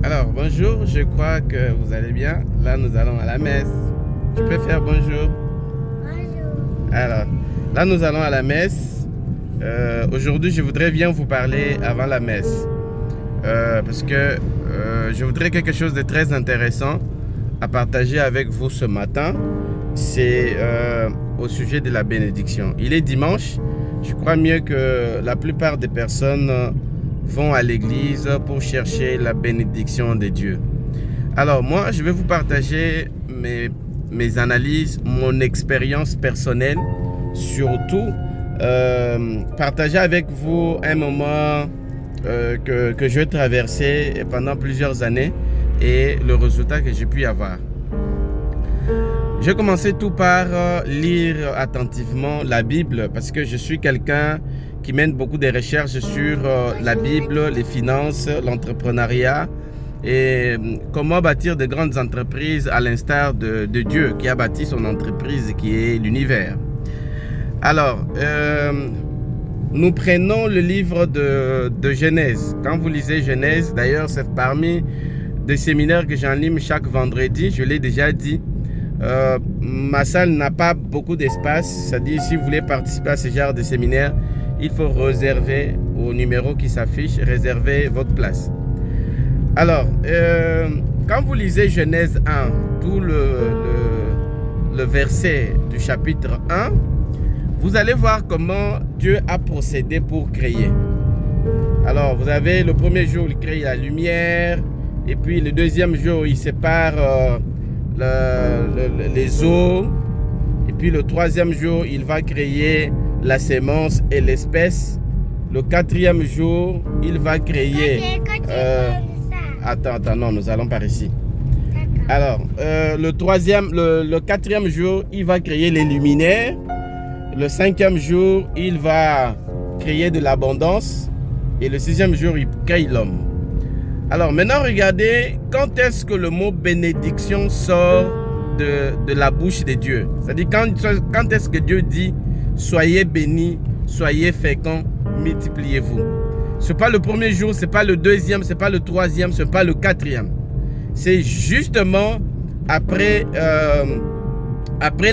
Alors, bonjour, je crois que vous allez bien. Là, nous allons à la messe. Tu peux faire bonjour? Bonjour. Alors, là, nous allons à la messe. Aujourd'hui, je voudrais bien vous parler avant la messe. Parce que je voudrais quelque chose de très intéressant à partager avec vous ce matin. C'est au sujet de la bénédiction. Il est dimanche. Je crois mieux que la plupart des personnes vont à l'église pour chercher la bénédiction de Dieu. Alors moi, je vais vous partager mes analyses, mon expérience personnelle, surtout partager avec vous un moment que je vais traverser pendant plusieurs années et le résultat que j'ai pu avoir. Je vais commencer tout par lire attentivement la Bible parce que je suis quelqu'un qui mène beaucoup de recherches sur la Bible, les finances, l'entrepreneuriat et comment bâtir de grandes entreprises à l'instar de Dieu qui a bâti son entreprise qui est l'univers. Alors, nous prenons le livre de Genèse. Quand vous lisez Genèse, d'ailleurs c'est parmi des séminaires que j'anime chaque vendredi, je l'ai déjà dit. Ma salle n'a pas beaucoup d'espace, c'est-à-dire si vous voulez participer à ce genre de séminaire, il faut réserver au numéro qui s'affiche, réserver votre place. Alors, quand vous lisez Genèse 1, tout le verset du chapitre 1, vous allez voir comment Dieu a procédé pour créer. Alors, vous avez le premier jour, il crée la lumière, et puis le deuxième jour, il sépare les eaux, et puis le troisième jour il va créer la sémence et l'espèce. Le quatrième jour il va créer attends, non, nous allons par ici. Alors le quatrième jour il va créer les luminaires. Le cinquième jour il va créer de l'abondance et le sixième jour il crée l'homme. Alors maintenant, regardez, quand est-ce que le mot bénédiction sort de la bouche de Dieu? C'est-à-dire, quand est-ce que Dieu dit « Soyez bénis, soyez féconds, multipliez-vous ». Ce n'est pas le premier jour, ce n'est pas le deuxième, ce n'est pas le troisième, ce n'est pas le quatrième. C'est justement après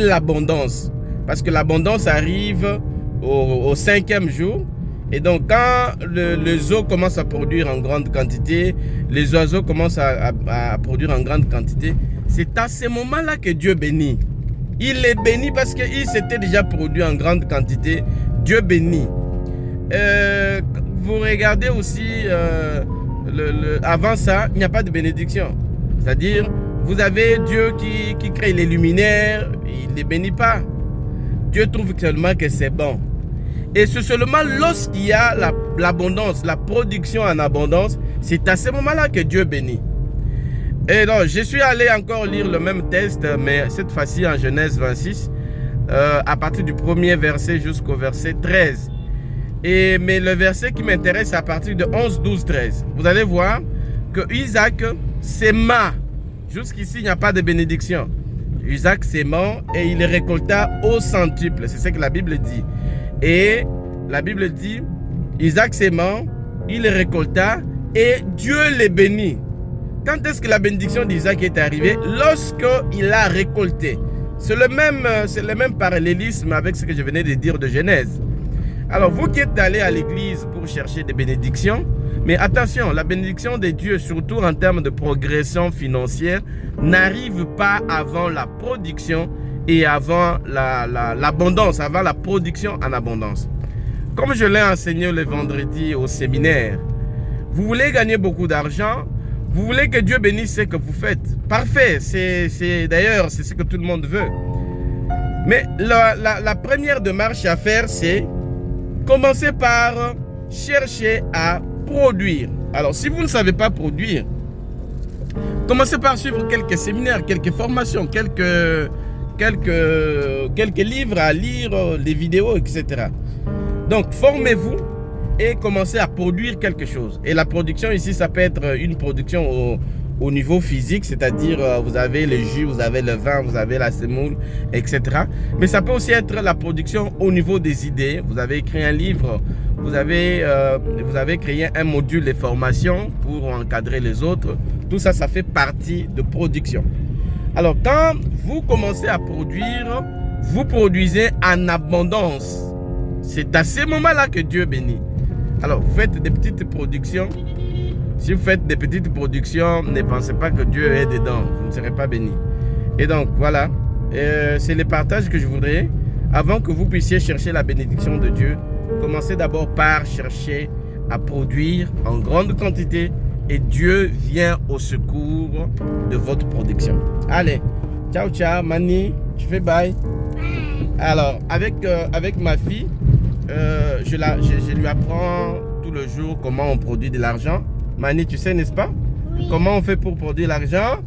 l'abondance. Parce que l'abondance arrive au cinquième jour. Et donc, quand les eaux commencent à produire en grande quantité, les oiseaux commencent à produire en grande quantité, c'est à ce moment-là que Dieu bénit. Il les bénit parce qu'il s'était déjà produit en grande quantité. Dieu bénit. Vous regardez aussi, avant ça, il n'y a pas de bénédiction. C'est-à-dire, vous avez Dieu qui crée les luminaires, il ne les bénit pas. Dieu trouve seulement que c'est bon. Et c'est seulement lorsqu'il y a l'abondance, la production en abondance, c'est à ce moment-là que Dieu bénit. Et donc, je suis allé encore lire le même texte, mais cette fois-ci en Genèse 26, à partir du premier verset jusqu'au verset 13. Mais le verset qui m'intéresse, c'est à partir de 11, 12, 13. Vous allez voir que Isaac s'aima. Jusqu'ici, il n'y a pas de bénédiction. Isaac s'aima et il récolta au centuple. C'est ce que la Bible dit. Et la Bible dit, Isaac s'aimant, il récolta et Dieu les bénit. Quand est-ce que la bénédiction d'Isaac est arrivée? Lorsqu'il a récolté. C'est le même parallélisme avec ce que je venais de dire de Genèse. Alors vous qui êtes allés à l'église pour chercher des bénédictions, mais attention, la bénédiction de Dieu, surtout en termes de progression financière, n'arrive pas avant la production et avant l'abondance, avant la production en abondance. Comme je l'ai enseigné le vendredi au séminaire, vous voulez gagner beaucoup d'argent, vous voulez que Dieu bénisse ce que vous faites. Parfait, d'ailleurs, c'est ce que tout le monde veut. Mais la première démarche à faire, c'est commencer par chercher à produire. Alors, si vous ne savez pas produire, commencez par suivre quelques séminaires, quelques formations, quelques livres à lire, des vidéos, etc. Donc, formez-vous et commencez à produire quelque chose. Et la production ici, ça peut être une production au niveau physique, c'est-à-dire vous avez le jus, vous avez le vin, vous avez la semoule, etc. Mais ça peut aussi être la production au niveau des idées. Vous avez écrit un livre, vous avez créé un module de formation pour encadrer les autres. Tout ça, ça fait partie de production. Alors, quand vous commencez à produire, vous produisez en abondance. C'est à ce moment-là que Dieu bénit. Alors, vous faites des petites productions. Si vous faites des petites productions, ne pensez pas que Dieu est dedans. Vous ne serez pas béni. Et donc, voilà. C'est le partage que je voudrais. Avant que vous puissiez chercher la bénédiction de Dieu, commencez d'abord par chercher à produire en grande quantité. Et Dieu vient au secours de votre production. Allez, ciao, ciao. Mani, tu fais bye. Alors, avec ma fille, je lui apprends tout le jour comment on produit de l'argent. Mani, tu sais, n'est-ce pas? Oui. Comment on fait pour produire l'argent?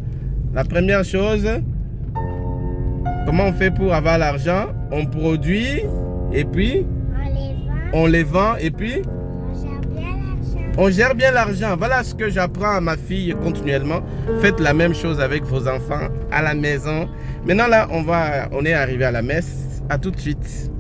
La première chose, comment on fait pour avoir l'argent? On produit et puis on les vend et puis on gère bien l'argent. Voilà ce que j'apprends à ma fille continuellement. Faites la même chose avec vos enfants à la maison. Maintenant là, on est arrivé à la messe. À tout de suite.